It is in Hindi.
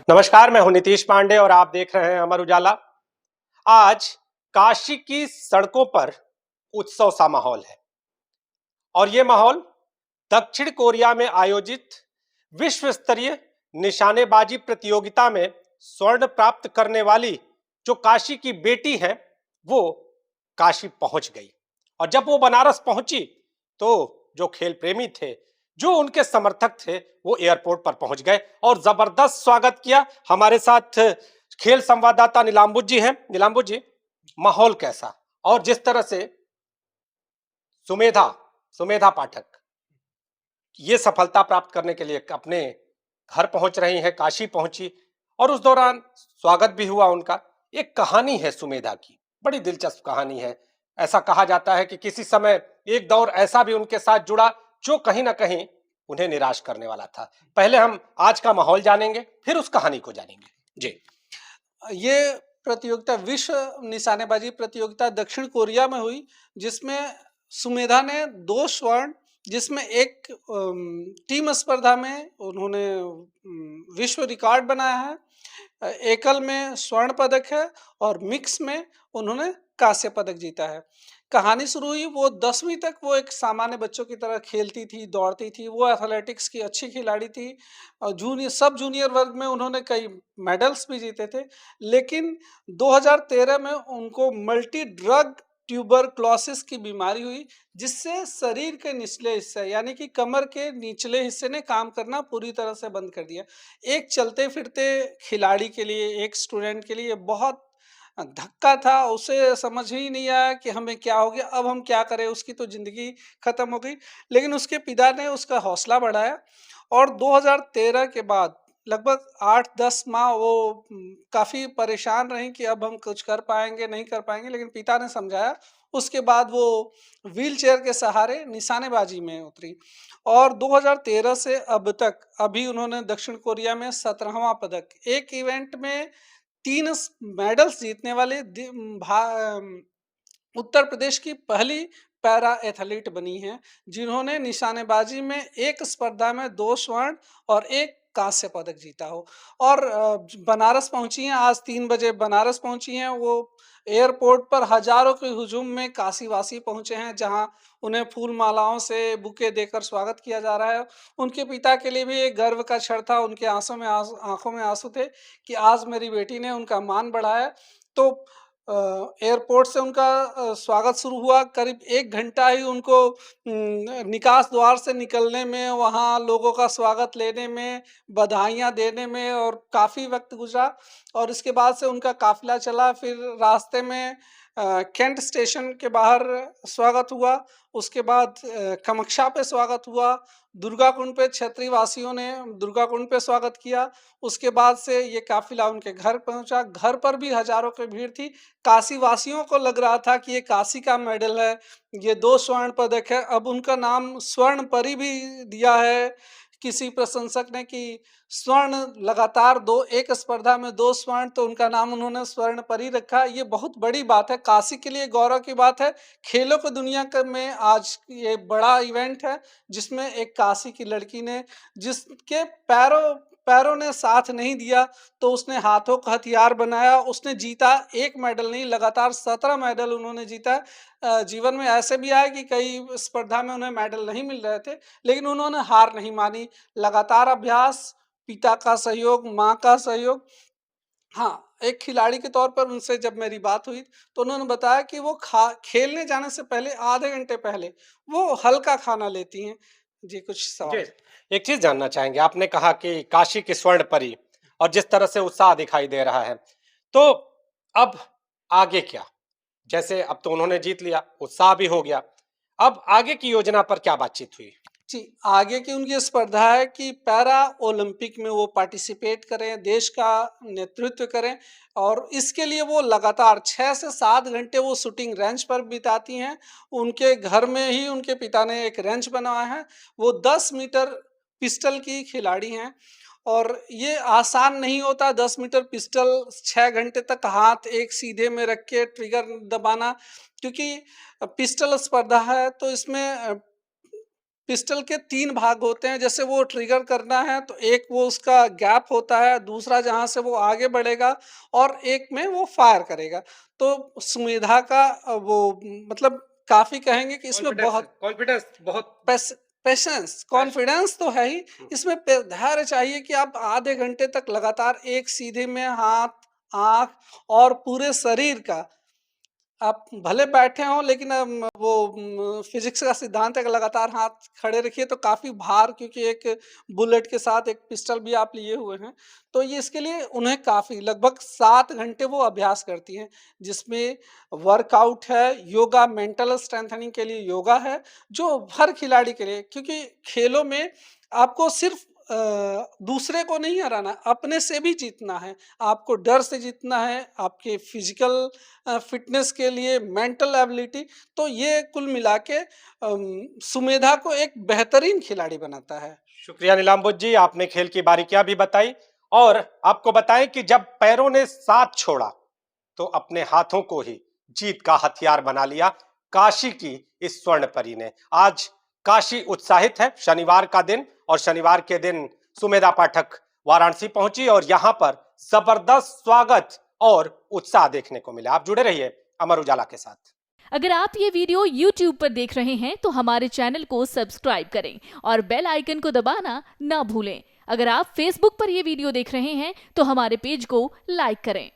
नमस्कार, मैं हूं नीतीश पांडे और आप देख रहे हैं अमर उजाला। आज काशी की सड़कों पर उत्सव सा माहौल है और ये माहौल दक्षिण कोरिया में आयोजित विश्व स्तरीय निशानेबाजी प्रतियोगिता में स्वर्ण प्राप्त करने वाली जो काशी की बेटी है, वो काशी पहुंच गई। और जब वो बनारस पहुंची तो जो खेल प्रेमी थे, जो उनके समर्थक थे, वो एयरपोर्ट पर पहुंच गए और जबरदस्त स्वागत किया। हमारे साथ खेल संवाददाता नीलांबुज जी हैं। नीलांबुज जी, माहौल कैसा? और जिस तरह से सुमेधा सुमेधा पाठक ये सफलता प्राप्त करने के लिए अपने घर पहुंच रही हैं, काशी पहुंची और उस दौरान स्वागत भी हुआ उनका। एक कहानी है सुमेधा की, बड़ी दिलचस्प कहानी है। ऐसा कहा जाता है कि किसी समय एक दौर ऐसा भी उनके साथ जुड़ा जो कहीं ना कहीं उन्हें निराश करने वाला था। पहले हम आज का माहौल जानेंगे, फिर उस कहानी को जानेंगे। जी। ये प्रतियोगिता विश्व निशानेबाजी प्रतियोगिता दक्षिण कोरिया में हुई, जिसमें सुमेधा ने 2 स्वर्ण, जिसमें एक टीम स्पर्धा में उन्होंने विश्व रिकॉर्ड बनाया है। एकल में स्वर्ण पदक है और मिक्स में उन्होंने कांस्य पदक जीता है। कहानी शुरू हुई, वो 10वीं तक वो एक सामान्य बच्चों की तरह खेलती थी, दौड़ती थी, वो एथलेटिक्स की अच्छी खिलाड़ी थी और सब जूनियर वर्ग में उन्होंने कई मेडल्स भी जीते थे। लेकिन 2013 में उनको मल्टी ड्रग ट्यूबरक्लोसिस की बीमारी हुई, जिससे शरीर के निचले हिस्से यानी कि कमर के निचले हिस्से ने काम करना पूरी तरह से बंद कर दिया। एक चलते-फिरते खिलाड़ी के लिए, एक स्टूडेंट के लिए बहुत धक्का था। उसे समझ ही नहीं आया कि हमें क्या हो गया, अब हम क्या करें? उसकी तो ज़िंदगी खत्म हो गई। लेकिन उसके पिता ने उसका हौसला बढ़ाया और 2013 के बाद लगभग 8-10 माह वो काफ़ी परेशान रहीं कि अब हम कुछ कर पाएँगे, नहीं कर पाएँगे, लेकिन पिता ने समझाया। उसके बाद वो व्हीलचेयर के सहारे निशानेबाजी में उतरी और 2013 से अब तक अभी उन्होंने दक्षिण कोरिया में 17वां पदक, एक इवेंट में 3 मेडल्स जीतने वाले उत्तर प्रदेश की पहली पैरा एथलीट बनी हैं, जिन्होंने निशानेबाजी में एक स्पर्धा में 2 स्वर्ण और 1 कांस्य पदक जीता हो। और बनारस पहुंची हैं, आज 3 बजे बनारस पहुंची हैं। वो एयरपोर्ट पर हजारों के हुजूम में काशीवासी पहुंचे हैं, जहां उन्हें फूल मालाओं से बुके देकर स्वागत किया जा रहा है। उनके पिता के लिए भी एक गर्व का क्षण था, उनके आंखों में आंसू थे कि आज मेरी बेटी ने उनका मान बढ़ाया। तो एयरपोर्ट से उनका स्वागत शुरू हुआ। करीब 1 घंटा ही उनको निकास द्वार से निकलने में, वहाँ लोगों का स्वागत लेने में, बधाइयाँ देने में और काफ़ी वक़्त गुज़रा और इसके बाद से उनका काफ़िला चला। फिर रास्ते में कैंट स्टेशन के बाहर स्वागत हुआ, उसके बाद कामाख्या पे स्वागत हुआ, दुर्गाकुंड पे क्षेत्रीय वासियों ने दुर्गाकुंड पे स्वागत किया। उसके बाद से ये काफ़िला उनके घर पहुँचा, घर पर भी हज़ारों की भीड़ थी। काशी वासियों को लग रहा था कि ये काशी का मेडल है, ये 2 स्वर्ण पदक है। अब उनका नाम स्वर्ण परी भी दिया है किसी प्रशंसक ने कि स्वर्ण लगातार 2, एक स्पर्धा में 2 स्वर्ण, तो उनका नाम उन्होंने स्वर्ण परी रखा। ये बहुत बड़ी बात है, काशी के लिए गौरव की बात है। खेलों की दुनिया में आज ये बड़ा इवेंट है, जिसमें एक काशी की लड़की ने, जिसके पैरों पैरों ने साथ नहीं दिया, तो उसने हाथों का हथियार बनाया। उसने जीता, 1 मेडल नहीं, लगातार 17 मेडल उन्होंने जीता है। जीवन में ऐसे भी आए कि कई स्पर्धा में उन्हें मेडल नहीं मिल रहे थे, लेकिन उन्होंने हार नहीं मानी। लगातार अभ्यास, पिता का सहयोग, माँ का सहयोग। हाँ, एक खिलाड़ी के तौर पर उनसे जब मेरी बात हुई, तो उन्होंने बताया कि वो खेलने जाने से पहले आधे घंटे पहले वो हल्का खाना लेती हैं। जी, कुछ जी, सवाल? एक चीज जानना चाहेंगे। आपने कहा कि काशी की स्वर्ण परी और जिस तरह से उत्साह दिखाई दे रहा है, तो अब आगे क्या? जैसे अब तो उन्होंने जीत लिया, उत्साह भी हो गया। अब आगे की योजना पर क्या बातचीत हुई? जी, आगे की उनकी स्पर्धा है कि पैरा ओलंपिक में वो पार्टिसिपेट करें, देश का नेतृत्व करें और इसके लिए वो लगातार 6 से 7 घंटे वो शूटिंग रेंज पर बिताती हैं। उनके घर में ही उनके पिता ने एक रेंज बनवाया है। वो 10 मीटर पिस्टल की खिलाड़ी हैं और ये आसान नहीं होता 10 मीटर पिस्टल 6 घंटे तक हाथ एक सीधे में रख के ट्रिगर दबाना, क्योंकि पिस्टल स्पर्धा है, तो इसमें पिस्टल के 3 भाग होते हैं। जैसे वो ट्रिगर करना है तो एक वो उसका गैप होता है, दूसरा जहाँ से वो आगे बढ़ेगा और एक में वो फायर करेगा। तो सुमेधा का वो मतलब काफ़ी कहेंगे कि इसमें बहुत कॉन्फिडेंस बहुत पेशेंस, कॉन्फिडेंस तो है ही, इसमें धैर्य चाहिए कि आप आधे घंटे तक लगातार एक सीधे में हाथ, आँख और पूरे शरीर का आप भले बैठे हों लेकिन वो फिजिक्स का सिद्धांत है कि लगातार हाथ खड़े रखिए तो काफ़ी भार, क्योंकि एक बुलेट के साथ एक पिस्टल भी आप लिए हुए हैं, तो ये इसके लिए उन्हें काफ़ी लगभग 7 घंटे वो अभ्यास करती हैं, जिसमें वर्कआउट है, योगा, मेंटल स्ट्रेंथनिंग के लिए योगा है, जो हर खिलाड़ी के लिए, क्योंकि खेलों में आपको सिर्फ दूसरे को नहीं हराना, अपने से भी जीतना है, आपको डर से जीतना है, आपके फिजिकल फिटनेस के लिए, मेंटल एबिलिटी, तो ये कुल मिला के सुमेधा को एक बेहतरीन खिलाड़ी बनाता है। शुक्रिया नीलांबर जी, आपने खेल की बारीकियां भी बताई और आपको बताएं कि जब पैरों ने साथ छोड़ा तो अपने हाथों को ही जीत का हथियार बना लिया काशी की इस स्वर्ण परी ने। आज काशी उत्साहित है, शनिवार का दिन, और शनिवार के दिन सुमेधा पाठक वाराणसी पहुंची और यहां पर जबरदस्त स्वागत और उत्साह देखने को मिला। आप जुड़े रहिए अमर उजाला के साथ। अगर आप ये वीडियो YouTube पर देख रहे हैं तो हमारे चैनल को सब्सक्राइब करें और बेल आइकन को दबाना ना भूलें। अगर आप Facebook पर ये वीडियो देख रहे हैं तो हमारे पेज को लाइक करें।